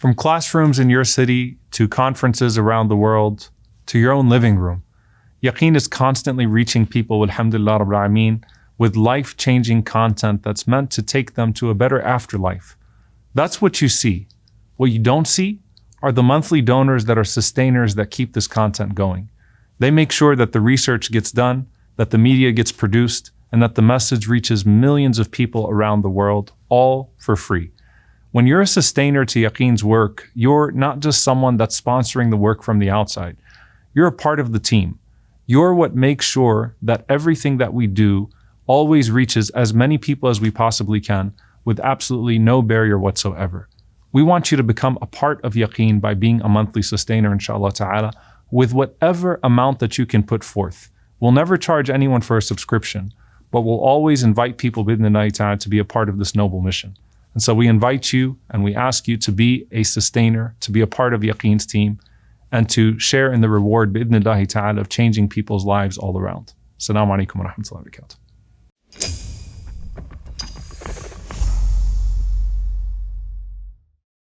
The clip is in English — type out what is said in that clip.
From classrooms in your city to conferences around the world to your own living room, Yaqeen is constantly reaching people, alhamdulillah rabbil alameen, with life-changing content that's meant to take them to a better afterlife. That's what you see. What you don't see are the monthly donors that are sustainers that keep this content going. They make sure that the research gets done, that the media gets produced, and that the message reaches millions of people around the world, all for free. When you're a sustainer to Yaqeen's work, you're not just someone that's sponsoring the work from the outside. You're a part of the team. You're what makes sure that everything that we do always reaches as many people as we possibly can with absolutely no barrier whatsoever. We want you to become a part of Yaqeen by being a monthly sustainer, inshallah ta'ala, with whatever amount that you can put forth. We'll never charge anyone for a subscription, but we'll always invite people bidhnillahi ta'ala to be a part of this noble mission. And so we invite you and we ask you to be a sustainer, to be a part of Yaqeen's team, and to share in the reward bidhnillahi ta'ala of changing people's lives all around. Assalamu alaikum wa rahmatullahi wa barakatuh.